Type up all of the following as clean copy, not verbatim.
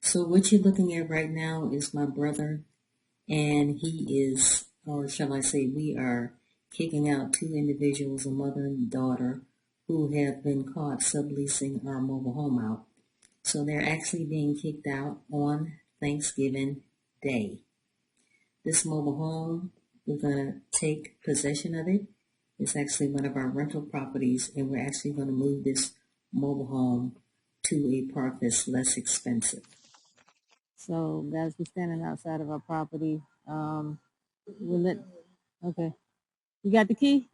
So what you're looking at right now is my brother, and he is, or shall I say, we are kicking out two individuals, a mother and daughter, who have been caught subleasing our mobile home out. So they're actually being kicked out on Thanksgiving Day. This mobile home, we're going to take possession of it. It's actually one of our rental properties, and we're actually going to move this mobile home to a park that's less expensive. So, guys, we're standing outside of our property. We'll let, okay. You got the key?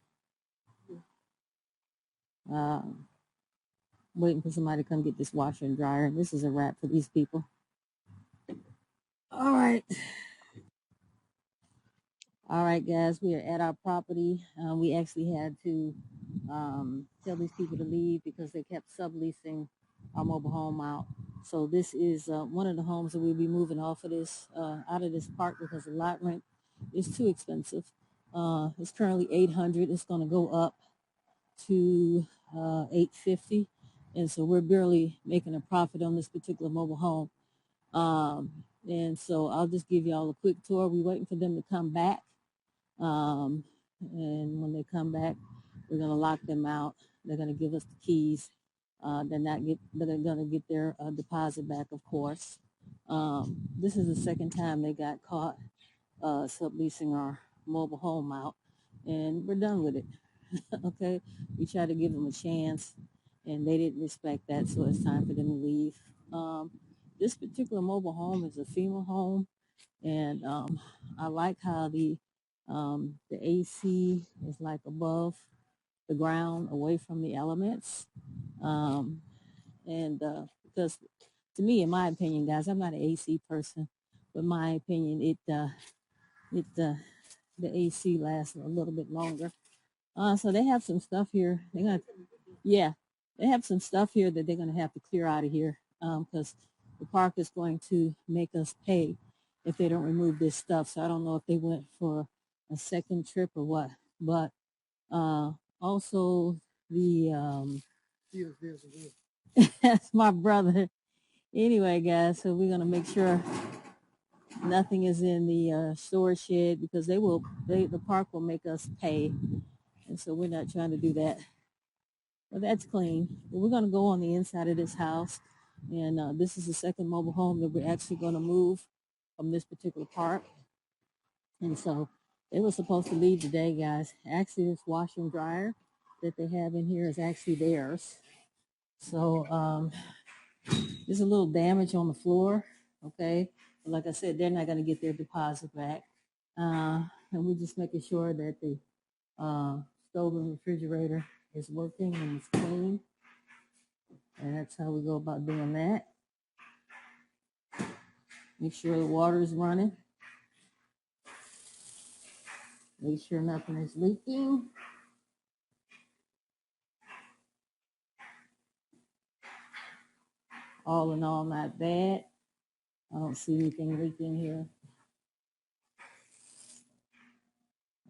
Um, Waiting for somebody to come get this washer and dryer. This is a wrap for these people. All right. All right, guys, we are at our property. We actually had to tell these people to leave because they kept subleasing our mobile home out. So this is one of the homes that we'll be moving off of this, out of this park because the lot rent is too expensive. It's currently $800. It's going to go up to $850, and so we're barely making a profit on this particular mobile home. And so I'll just give y'all a quick tour. We're waiting for them to come back. And when they come back, we're going to lock them out. They're going to give us the keys. They're going to get their deposit back, of course. This is the second time they got caught subleasing our mobile home out, and we're done with it. Okay, we tried to give them a chance, and they didn't respect that, so it's time for them to leave. This particular mobile home is a FEMA home, and I like how the AC is like above the ground, away from the elements. And because to me, in my opinion, guys, I'm not an AC person, but in my opinion, the AC lasts a little bit longer. So they have some stuff here. Yeah, they have some stuff here that they're gonna have to clear out of here because the park is going to make us pay if they don't remove this stuff. So I don't know if they went for a second trip or what. But also the that's my brother. Anyway, guys, so we're gonna make sure nothing is in the storage shed because the park will make us pay, and so we're not trying to do that. Well, that's clean. But we're going to go on the inside of this house. And this is the second mobile home that we're actually going to move from this particular park. And so they were supposed to leave today, guys. Actually, this washer and dryer that they have in here is actually theirs. So there's a little damage on the floor. Okay. But like I said, they're not going to get their deposit back. And we're just making sure that the stove and refrigerator is working and it's clean. And that's how we go about doing that. Make sure the water is running. Make sure nothing is leaking. All in all, not bad. I don't see anything leaking here.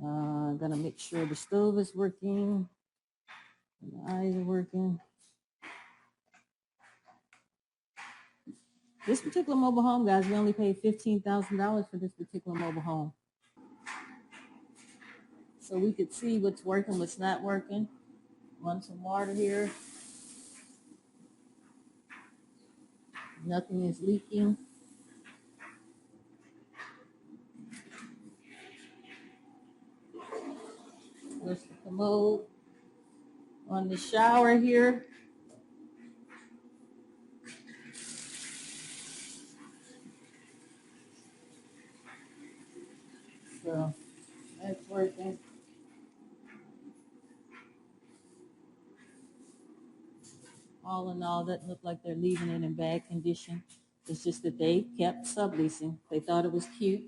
I'm gonna make sure the stove is working. The eyes are working. This particular mobile home, guys, we only paid $15,000 for this particular mobile home. So we could see what's working, what's not working. Run some water here. Nothing is leaking. There's the commode. On the shower here. So that's working. All in all, that looked like they're leaving it in bad condition. It's just that they kept subleasing. They thought it was cute.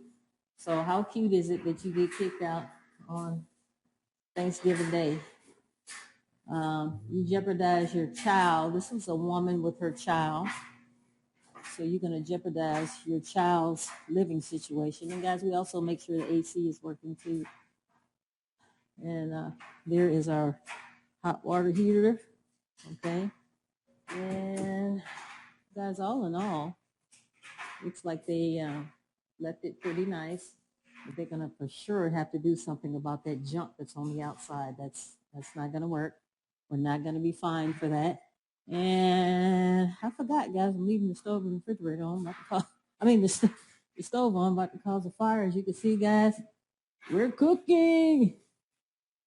So how cute is it that you get kicked out on Thanksgiving Day? You jeopardize your child. This is a woman with her child. So you're going to jeopardize your child's living situation. And guys, we also make sure the AC is working too. And there is our hot water heater. Okay. And guys, all in all, Looks like they left it pretty nice. But they're gonna for sure have to do something about that junk that's on the outside. That's not gonna work. We're not gonna be fined for that. And I forgot, guys, I'm leaving the stove and refrigerator on. About to cause, I mean, the stove on, about to cause a fire. As you can see, guys, we're cooking.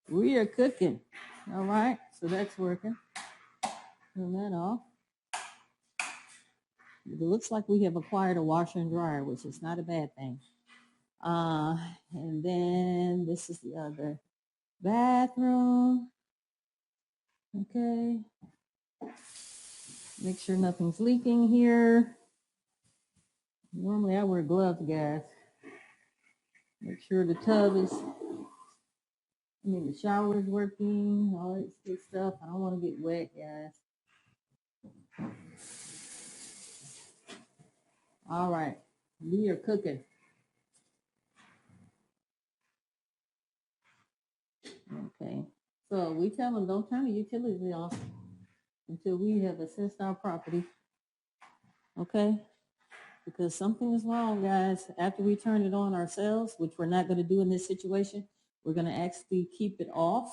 We are cooking. All right, so that's working. Turn that off. It looks like we have acquired a washer and dryer, which is not a bad thing. And then this is the other bathroom. Okay. Make sure nothing's leaking here. Normally I wear gloves, guys. Make sure the tub is, the shower is working, all that good stuff. I don't want to get wet, guys. All right, we are cooking. Okay, so we tell them don't turn the utilities off until we have assessed our property. Okay, because something is wrong, guys. After we turn it on ourselves, which we're not going to do in this situation, we're going to actually keep it off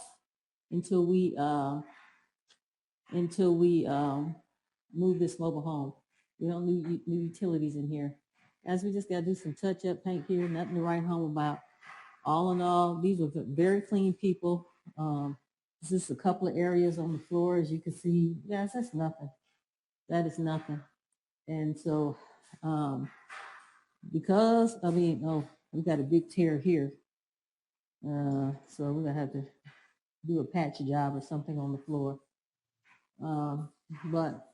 until we move this mobile home. We don't need new utilities in here. Guys, we just got to do some touch-up paint here, nothing to write home about. All in all, these are very clean people. This is a couple of areas on the floor, as you can see. Guys, that's nothing. That is nothing. And so, because, we got a big tear here. So we're going to have to do a patch job or something on the floor. But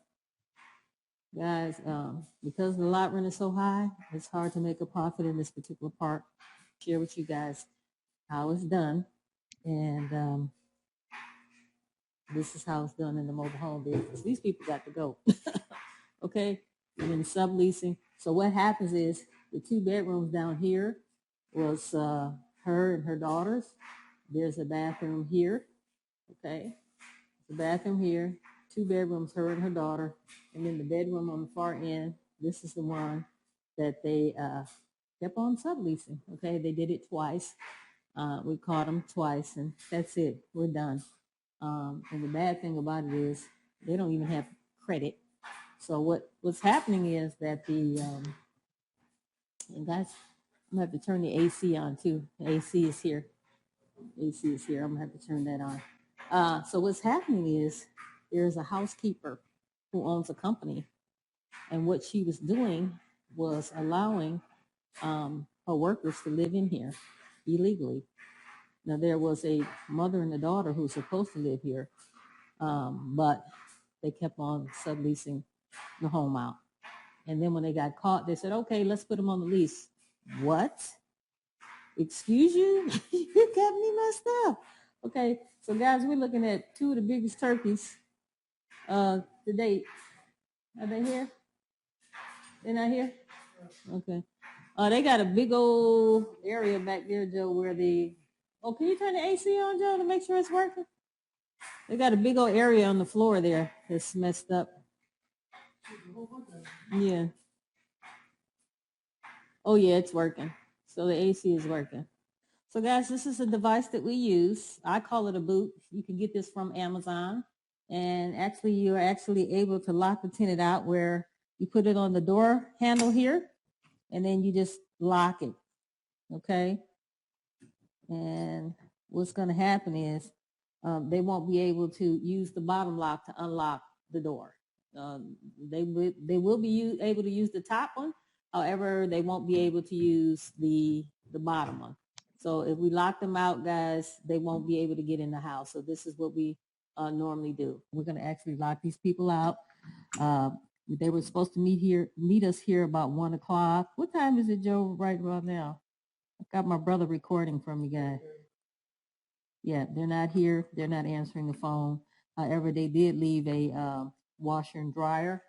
guys, because the lot rent is so high, it's hard to make a profit in this particular part. Share with you guys how it's done. And this is how it's done in the mobile home business. These people got to go. Okay, and then subleasing. So what happens is the 2 bedrooms down here was her and her daughters. There's a bathroom here. Okay, the bathroom here, 2 bedrooms, her and her daughter, and then the bedroom on the far end. This is the one that they kept on subleasing. Okay, they did it twice. We caught them twice, and that's it. We're done. And the bad thing about it is they don't even have credit. So what's happening is that and guys, I'm gonna have to turn the AC on too. The AC is here. AC is here. I'm gonna have to turn that on. So what's happening is there's a housekeeper who owns a company, and what she was doing was allowing her workers to live in here illegally. Now there was a mother and a daughter who was supposed to live here, but they kept on subleasing the home out. And then when they got caught, they said, okay, let's put them on the lease. What? Excuse you? You got me messed up. Okay, so guys, we're looking at 2 of the biggest turkeys to date. Are they here? They're not here? Okay. They got a big old area back there, Joe, where can you turn the AC on, Joe, to make sure it's working? They got a big old area on the floor there that's messed up. Yeah. Oh, yeah, it's working. So the AC is working. So guys, this is a device that we use. I call it a boot. You can get this from Amazon. And actually, you're actually able to lock the tenant out where you put it on the door handle here, and then you just lock it. Okay? And what's going to happen is they won't be able to use the bottom lock to unlock the door. They will be able to use the top one. However, they won't be able to use the bottom one. So if we lock them out, guys, they won't be able to get in the house. So this is what we normally do. We're going to actually lock these people out. They were supposed to meet us here about 1 o'clock. What time is it, Joe, right about now? I got my brother recording from you guys. Yeah, they're not here. They're not answering the phone. However, they did leave a washer and dryer